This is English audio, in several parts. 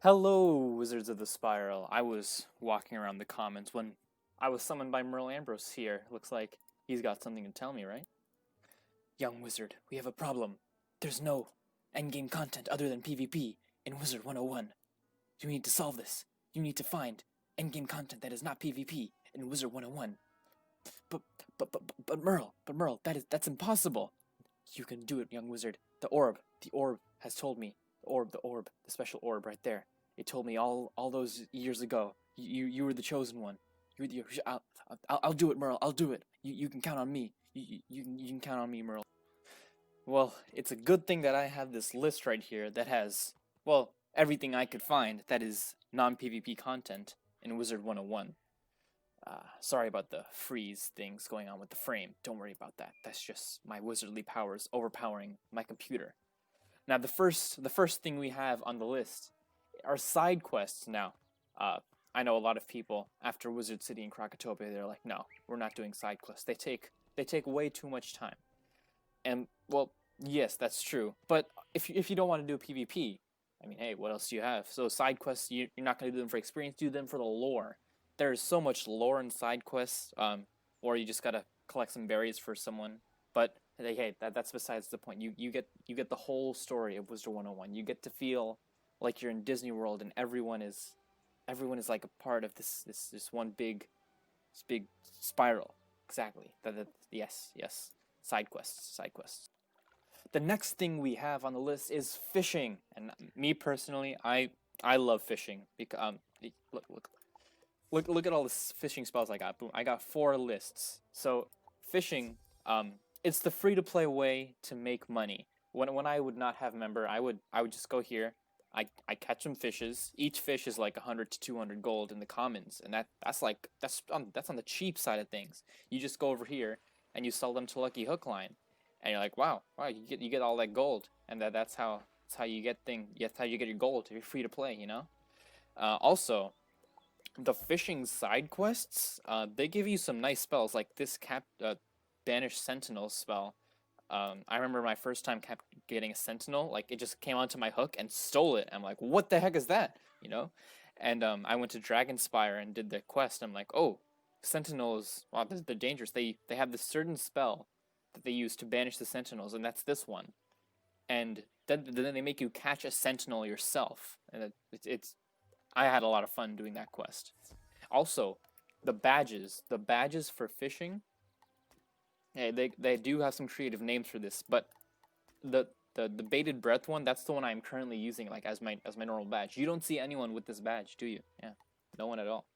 Hello, Wizards of the Spiral. I was walking around the commons when I was summoned by Merle Ambrose here. Looks like he's got something to tell me, right? Young Wizard, we have a problem. There's no endgame content other than PvP in Wizard101. You need to solve this. You need to find endgame content that is not PvP in Wizard101. But Merle, that's impossible. You can do it, young wizard. The orb has told me. The special orb right there. It told me all those years ago. You were the chosen one. I'll do it, Merle. I'll do it. You can count on me. You can count on me, Merle. Well, it's a good thing that I have this list right here that has, well, everything I could find that is non-PvP content in Wizard 101. Sorry about the freeze things going on with the frame. Don't worry about that. That's just my wizardly powers overpowering my computer. Now, the first thing we have on the list are side quests. Now, I know a lot of people after Wizard City and Krakatopia, they're like, no, we're not doing side quests. They take way too much time. And well, yes, that's true. But if you don't want to do PvP, I mean, hey, what else do you have? So side quests, you're not going to do them for experience. Do them for the lore. There's so much lore in side quests. Or you just gotta collect some berries for someone. But hey, that's besides the point. You get the whole story of Wizard 101. You get to feel like you're in Disney World and everyone is like a part of this one big spiral. Exactly. Yes. Side quests. The next thing we have on the list is fishing, and me personally, I love fishing because look at all the fishing spells I got. Boom, I got 4 lists. So fishing, it's the free to play way to make money. When I would not have member, I would just go here. I catch some fishes. Each fish is like 100 to 200 gold in the commons, and that's on the cheap side of things. You just go over here and you sell them to Lucky Hook Line, and you're like, wow, you get all that gold, and that's how you get your gold. You're free to play, you know. Also, the fishing side quests, they give you some nice spells like this Banish Sentinel spell. I remember my first time kept getting a Sentinel, like it just came onto my hook and stole it. I'm like, what the heck is that? You know? And I went to Dragonspire and did the quest. I'm like, oh, Sentinels, wow, they're dangerous. They have this certain spell that they use to banish the Sentinels, and that's this one. And then they make you catch a Sentinel yourself. And I had a lot of fun doing that quest. Also, the badges for fishing. Hey, they do have some creative names for this, but the bated breath one, that's the one I'm currently using like as my normal badge. You don't see anyone with this badge, do you? Yeah, no one at all.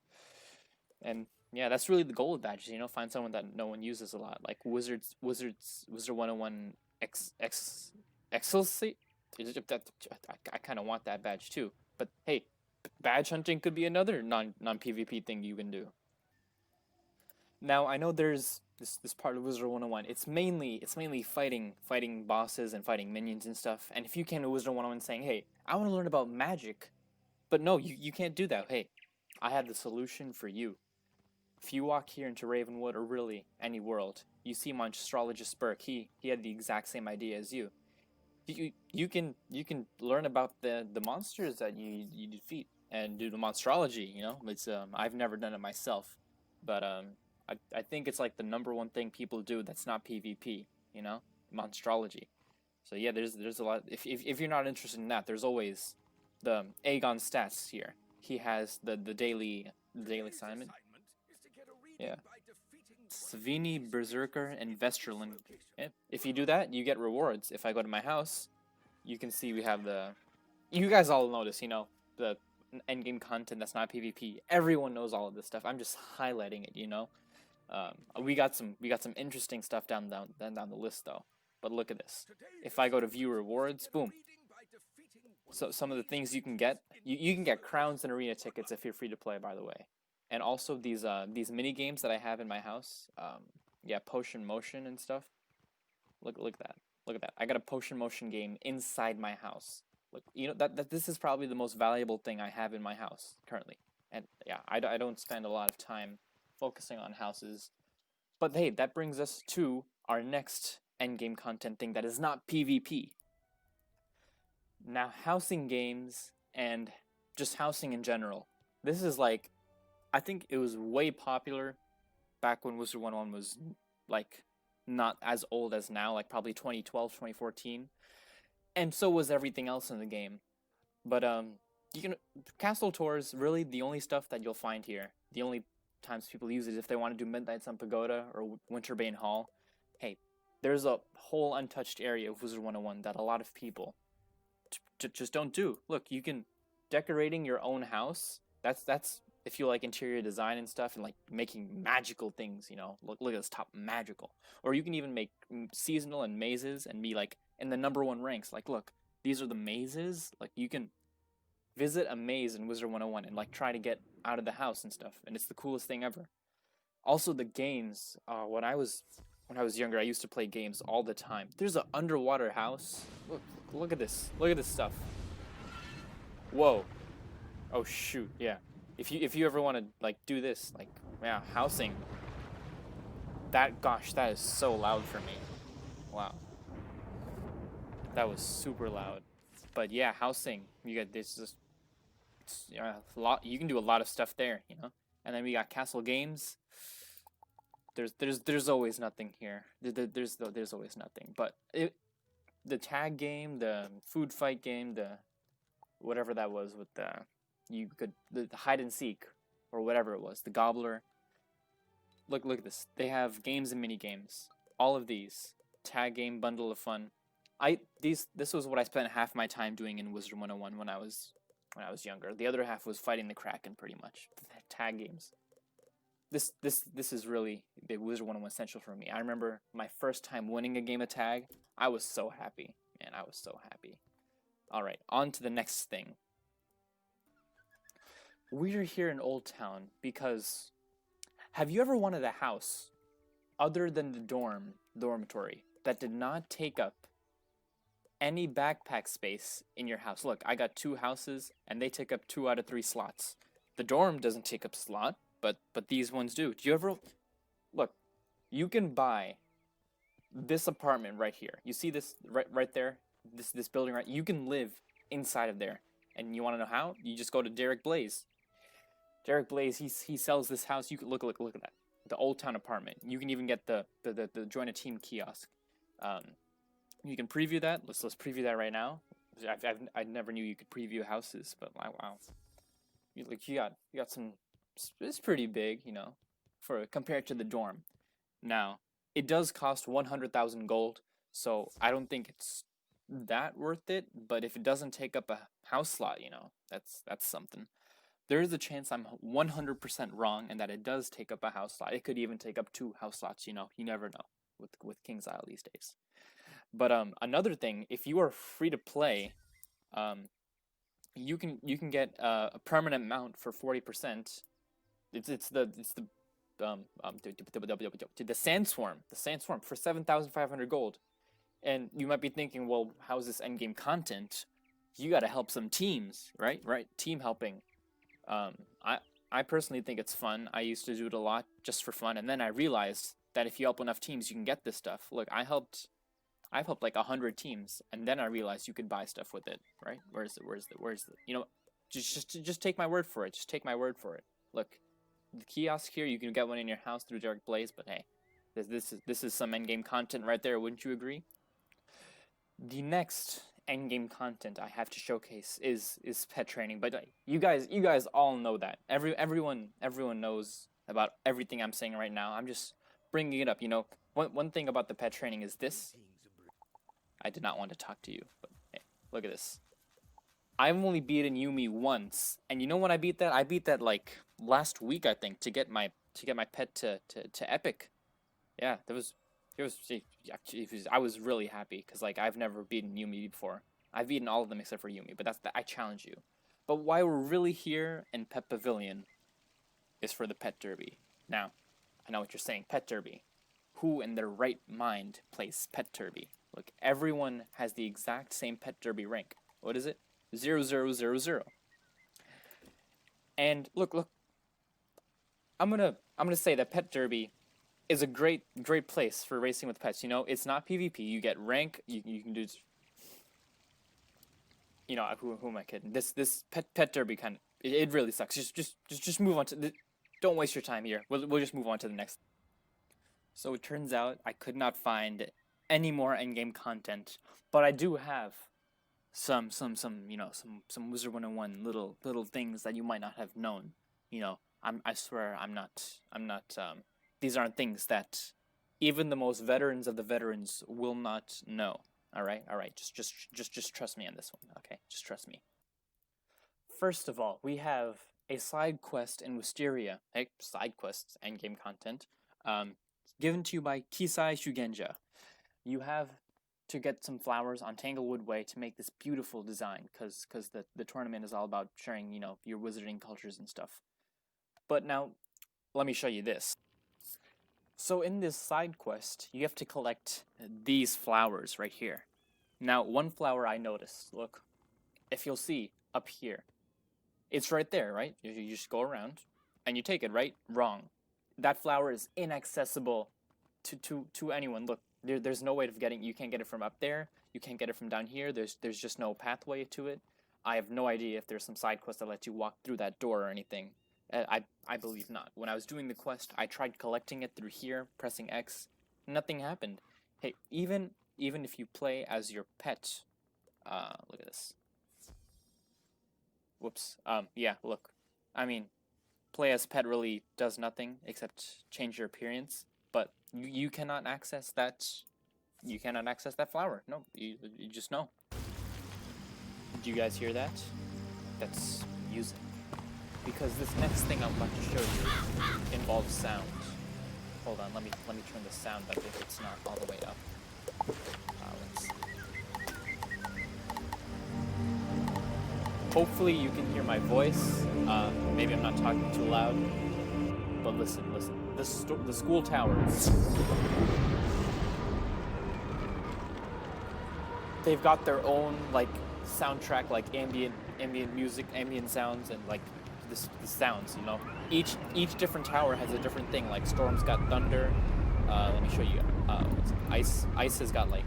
And yeah, that's really the goal of badges. You know, find someone that no one uses a lot, like Wizard 101 Excelsi. I kind of want that badge too. But hey, badge hunting could be another non PvP thing you can do. Now I know there's this part of Wizard 101. It's mainly fighting bosses and fighting minions and stuff. And if you came to Wizard 101 saying, hey, I want to learn about magic, but no, you can't do that. Hey, I have the solution for you. If you walk here into Ravenwood, or really any world, you see Monstrologist Burke. He had the exact same idea as you. You can learn about the monsters that you defeat and do the monstrology. You know, it's I've never done it myself, but I think it's like the #1 thing people do that's not PvP. You know, monstrology. So yeah, there's a lot. If you're not interested in that, there's always the Aegon stats here. He has the daily assignment. Yeah. Savini, Berserker, and Vesterland. Yeah. If you do that, you get rewards. If I go to my house, you can see we have the... You guys all notice, you know, the endgame content that's not PvP. Everyone knows all of this stuff. I'm just highlighting it, you know. We got some interesting stuff down the list though. But look at this. If I go to view rewards, boom. So some of the things you can get, you can get crowns and arena tickets if you're free to play, by the way. And also these mini games that I have in my house. Yeah, potion motion and stuff. Look at that. Look at that. I got a potion motion game inside my house. Look, you know that this is probably the most valuable thing I have in my house currently. And yeah, I don't spend a lot of time focusing on houses. But hey, that brings us to our next endgame content thing that is not PvP. Now, housing games and just housing in general. This is like, I think it was way popular back when Wizard101 was like not as old as now, like probably 2012, 2014. And so was everything else in the game. But you can castle tours, really the only stuff that you'll find here. The only times people use it is if they want to do Midnights on Pagoda or Winterbane Hall. Hey, there's a whole untouched area of Wizard101 that a lot of people just don't do. Look, you can decorating your own house. That's if you like interior design and stuff and like making magical things, you know. Look at this top, magical. Or you can even make seasonal and mazes and be like in the #1 ranks. Like, look, these are the mazes. Like, you can visit a maze in Wizard101 and like try to get out of the house and stuff, and it's the coolest thing ever. Also, the games. When I was younger, I used to play games all the time. There's an underwater house. Look at this. Look at this stuff. Whoa. Oh shoot. Yeah. If you ever want to like do this, like, yeah, housing. That is so loud for me. Wow. That was super loud. But yeah, housing. You get this. A lot. You can do a lot of stuff there, you know. And then we got castle games. There's always nothing here. There's always nothing. But the tag game, the food fight game, the whatever that was with the hide and seek or whatever it was, the gobbler. Look at this. They have games and mini games. All of these tag game bundle of fun. This was what I spent half my time doing in Wizard101 when I was younger. The other half was fighting the Kraken, pretty much. Tag games. This is really the Wizard101 essential for me. I remember my first time winning a game of tag. I was so happy, man. I was so happy. All right, on to the next thing. We're here in Old Town because have you ever wanted a house other than the dormitory that did not take up any backpack space in your house? Look, I got 2 houses and they take up 2 out of 3 slots. The dorm doesn't take up slot, but these ones do. Do you ever look? You can buy this apartment right here. You see this right there? This building right? You can live inside of there. And you want to know how? You just go to Derek Blaze. Derek Blaze, he sells this house. You can look at that. The Old Town apartment. You can even get the join a team kiosk. You can preview that. Let's preview that right now. I never knew you could preview houses, but wow. You got some. It's pretty big, you know, compared to the dorm. Now, it does cost 100,000 gold, so I don't think it's that worth it. But if it doesn't take up a house slot, you know, that's something. There is a chance I'm 100% wrong and that it does take up a house slot. It could even take up 2 house slots, you know. You never know with King's Isle these days. But another thing, if you are free to play, you can get a permanent mount for 40%. It's the Sandstorm, for 7,500 gold. And you might be thinking, well, how's this endgame content? You got to help some teams, right? Team helping. I personally think it's fun. I used to do it a lot just for fun, and then I realized that if you help enough teams, you can get this stuff. Look, I've helped like 100 teams, and then I realized you could buy stuff with it, right? Where's the you know, just take my word for it. Just take my word for it. Look, the kiosk here, you can get one in your house through Derek Blaze, but hey, this is some endgame content right there. Wouldn't you agree? The next endgame content I have to showcase is pet training, but you guys all know that. Everyone knows about everything I'm saying right now. I'm just bringing it up. You know, one thing about the pet training is this. I did not want to talk to you, but hey, look at this. I've only beaten Yumi once, and you know when I beat that? I beat that like last week, I think, to get my pet to epic. Yeah, I was really happy because like I've never beaten Yumi before. I've beaten all of them except for Yumi, but I challenge you. But why we're really here in Pet Pavilion is for the Pet Derby. Now, I know what you're saying, Pet Derby. Who in their right mind plays Pet Derby? Look, everyone has the exact same Pet Derby rank. What is it? 0000. And look. I'm gonna say that Pet Derby is a great place for racing with pets. You know, it's not PvP. You get rank. You can do. you know, who am I kidding? This pet derby kind of it really sucks. Just move on to the, don't waste your time here. We'll just move on to the next. So it turns out I could not find any more endgame content, but I do have some you know some Wizard 101 little things that you might not have known. You know, I swear I'm not these aren't things that even the most veterans of the veterans will not know. All right. Just trust me on this one. Okay, just trust me. First of all, we have a side quest in Wisteria. Hey, side quests, endgame content, given to you by Kisai Shugenja. You have to get some flowers on Tanglewood Way to make this beautiful design, because the tournament is all about sharing, you know, your wizarding cultures and stuff. But now, let me show you this. So in this side quest, you have to collect these flowers right here. Now, one flower I noticed, look, if you'll see up here, it's right there, right? You just go around and you take it, right? Wrong. That flower is inaccessible to anyone. Look, there's no way of getting, you can't get it from up there, you can't get it from down here, there's just no pathway to it. I have no idea if there's some side quest that lets you walk through that door or anything. I believe not. When I was doing the quest, I tried collecting it through here, pressing X, nothing happened. Hey, even if you play as your pet, look at this. Whoops. Yeah, look. I mean, play as pet really does nothing except change your appearance, but you cannot access that. You cannot access that flower. No, you just know. Do you guys hear that? That's music. Because this next thing I'm about to show you involves sound. Hold on, let me turn the sound up if it's not all the way up. Let's see. Hopefully you can hear my voice. Maybe I'm not talking too loud. But listen. The school towers. They've got their own like soundtrack, like ambient music, ambient sounds, and like the sounds. You know, each different tower has a different thing. Like Storm's got thunder. Let me show you. Ice has got like.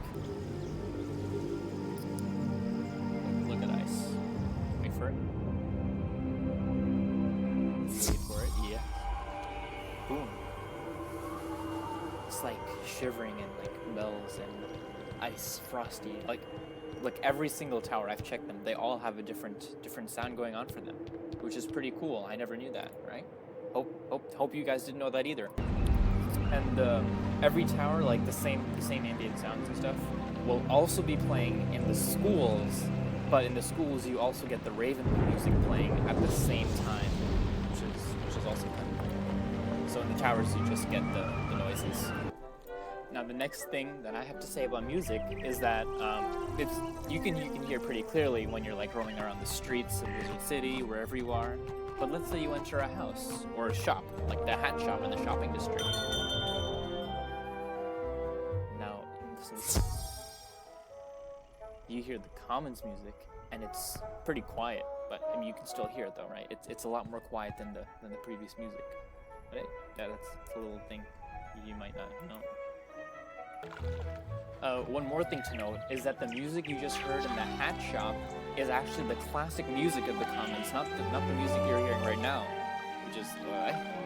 Look at ice. Wait for it. Wait for it. Yeah. Boom. It's like shivering and like bells and ice, frosty. Like every single tower, I've checked them, they all have a different sound going on for them, which is pretty cool. I never knew that, right? Hope you guys didn't know that either. And every tower, like the same ambient sounds and stuff, will also be playing in the schools. But in the schools, you also get the Ravenwood music playing at the same time, which is also kind of cool. So in the towers, you just get the noises. Now the next thing that I have to say about music is that you can hear pretty clearly when you're like roaming around the streets of Wizard City, wherever you are. But let's say you enter a house or a shop, like the hat shop in the shopping district. Now listen. You hear the commons music, and it's pretty quiet. But I mean, you can still hear it though, right? It's a lot more quiet than the previous music. Right? Yeah, that's a little thing you might not know. One more thing to note is that the music you just heard in the hat shop is actually the classic music of the commons, not the music you're hearing right now.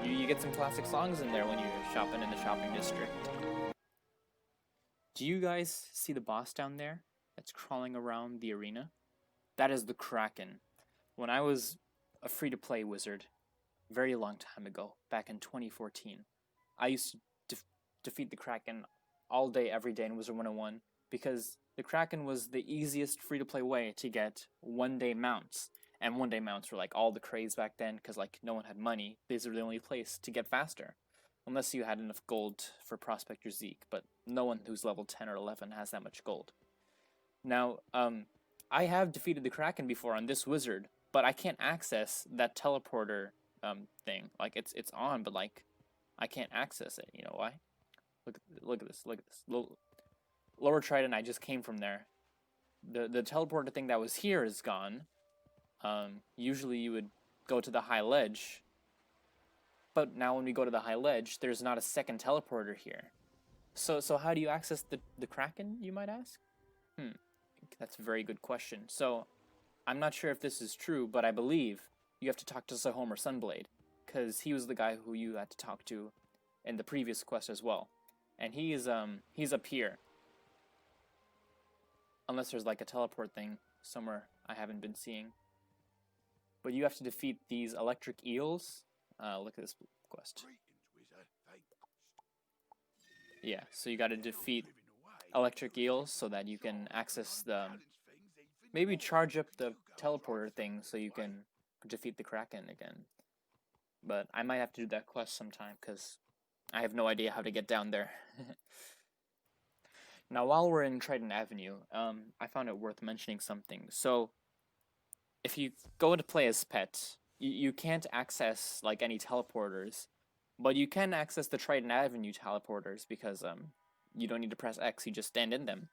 You get some classic songs in there when you're shopping in the shopping district. Do you guys see the boss down there that's crawling around the arena? That is the Kraken. When I was a free-to-play wizard, very long time ago, back in 2014, I used to defeat the Kraken all day, every day in Wizard 101, because the Kraken was the easiest free-to-play way to get one-day mounts. And one-day mounts were like all the craze back then, because like no one had money. These were the only place to get faster. Unless you had enough gold for Prospector Zeke, but no one who's level 10 or 11 has that much gold. Now, I have defeated the Kraken before on this wizard, but I can't access that teleporter thing. Like it's on, but like I can't access it. You know why? Look at this. Lower Trident, I just came from there. The teleporter thing that was here is gone. Usually you would go to the high ledge. But now when we go to the high ledge, there's not a second teleporter here. So how do you access the Kraken, you might ask? That's a very good question. So I'm not sure if this is true, but I believe you have to talk to Sahom or Sunblade, because he was the guy who you had to talk to in the previous quest as well. And he's up here. Unless there's like a teleport thing somewhere I haven't been seeing. But you have to defeat these electric eels. Look at this quest. Yeah, so you gotta defeat electric eels so that you can access the... Maybe charge up the teleporter thing so you can defeat the Kraken again. But I might have to do that quest sometime because I have no idea how to get down there. Now, while we're in Triton Avenue, I found it worth mentioning something. So, if you go to play as Pet, you can't access like any teleporters, but you can access the Triton Avenue teleporters because you don't need to press X, you just stand in them,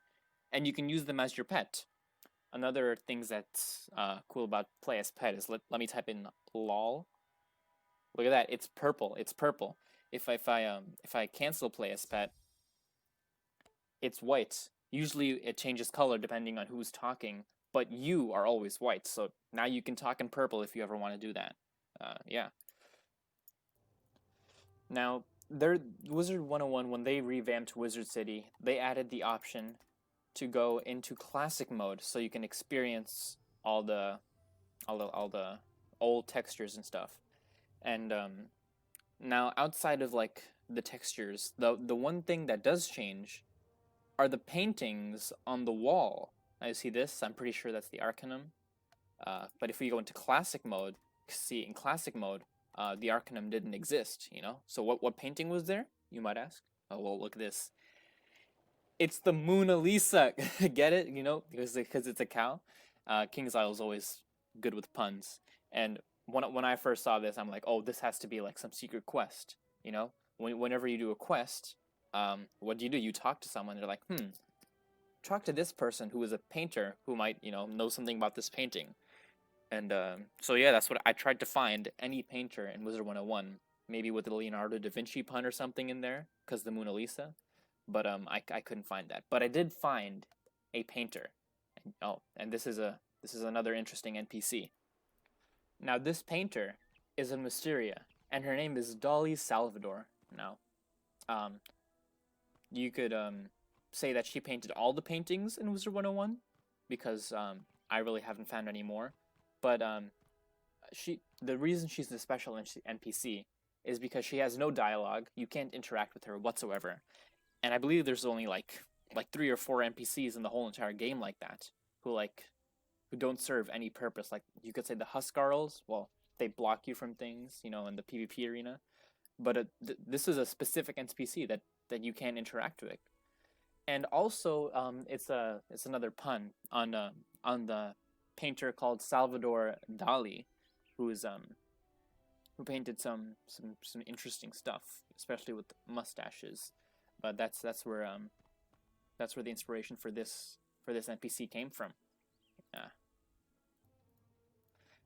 and you can use them as your pet. Another thing that's cool about play as Pet is let me type in lol. Look at that, it's purple. It's purple. If I cancel play as Pet, it's white. Usually it changes color depending on who's talking, but you are always white. So now you can talk in purple if you ever want to do that. Yeah. Now, Wizard101, when they revamped Wizard City, they added the option to go into classic mode so you can experience all the old textures and stuff. And now outside of like the textures, the one thing that does change are the paintings on the wall. Now you see this? I'm pretty sure that's the Arcanum. But if we go into classic mode, see in classic mode, the Arcanum didn't exist, you know? So what painting was there, you might ask? Oh, well, look at this. It's the Mona Lisa. Get it? You know, because it's a cow. King's Isle is always good with puns. And when I first saw this, I'm like, oh, this has to be like some secret quest, you know? Whenever you do a quest, what do? You talk to someone, they're like, talk to this person who is a painter who might, you know something about this painting. And so yeah, that's what I tried to find, any painter in Wizard101, maybe with the Leonardo da Vinci pun or something in there, because the Mona Lisa, but I couldn't find that. But I did find a painter. And this is another interesting NPC. Now this painter is in Mysteria, and her name is Dolly Salvador. Now, you could say that she painted all the paintings in Wizard101, because I really haven't found any more. But the reason she's the special NPC is because she has no dialogue. You can't interact with her whatsoever. And I believe there's only like 3 or 4 NPCs in the whole entire game like that, who don't serve any purpose. Like, you could say the Huskarls, well, they block you from things, you know, in the PvP arena. But this is a specific NPC that you can't interact with. And also, it's another pun on the painter called Salvador Dali, who painted some interesting stuff, especially with mustaches. But that's where the inspiration for this NPC came from.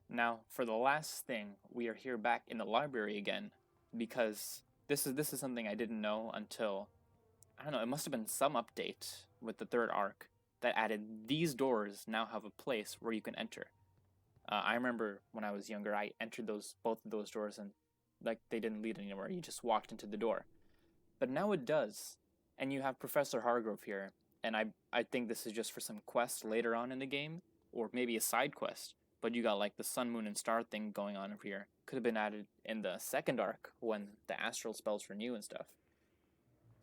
Now, for the last thing, we are here back in the library again, because this is something I didn't know until, I don't know, it must have been some update with the 3rd arc that added these doors now have a place where you can enter. I remember when I was younger, I entered both of those doors, and like they didn't lead anywhere. You just walked into the door. But now it does, and you have Professor Hargrove here, and I think this is just for some quest later on in the game, or maybe a side quest. But you got like the sun, moon, and star thing going on over here. Could have been added in the 2nd arc when the astral spells renew and stuff.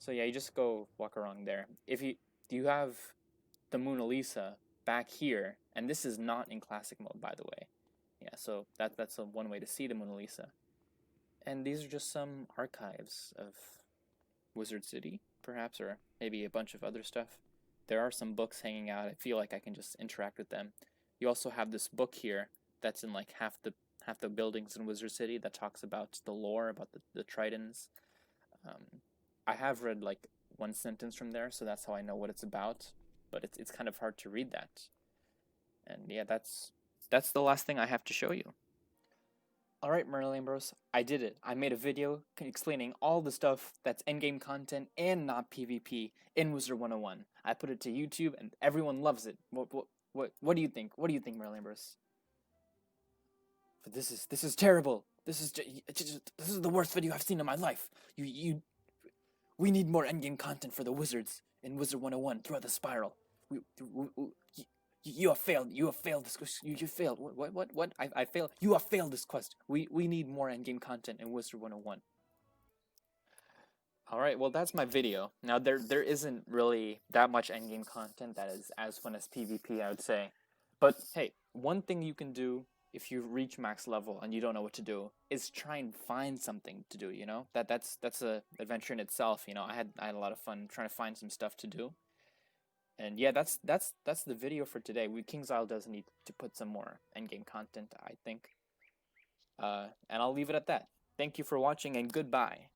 So yeah, you just go walk around there. You have the Mona Lisa back here, and this is not in classic mode, by the way. Yeah, so that's one way to see the Mona Lisa. And these are just some archives of Wizard City, perhaps, or maybe a bunch of other stuff. There are some books hanging out. I feel like I can just interact with them. You also have this book here that's in like half the buildings in Wizard City that talks about the lore, about the Tritons. I have read like one sentence from there, so that's how I know what it's about. But it's kind of hard to read that. And yeah, that's the last thing I have to show you. Alright, Merlin Bros, I did it. I made a video explaining all the stuff that's endgame content and not PvP in Wizard101. I put it to YouTube and everyone loves it. What do you think? What do you think, Merlin Bros? But this is terrible. This is the worst video I've seen in my life. We need more endgame content for the wizards in Wizard 101 throughout the spiral. You have failed. You have failed this. You failed. What? I failed. You have failed this quest. We need more endgame content in Wizard 101. All right. Well, that's my video. Now there isn't really that much endgame content that is as fun as PvP, I would say. But hey, one thing you can do if you reach max level and you don't know what to do is try and find something to do. You know that's a adventure in itself. You know I had a lot of fun trying to find some stuff to do. And yeah, that's the video for today. King's Isle does need to put some more endgame content, I think. And I'll leave it at that. Thank you for watching and goodbye.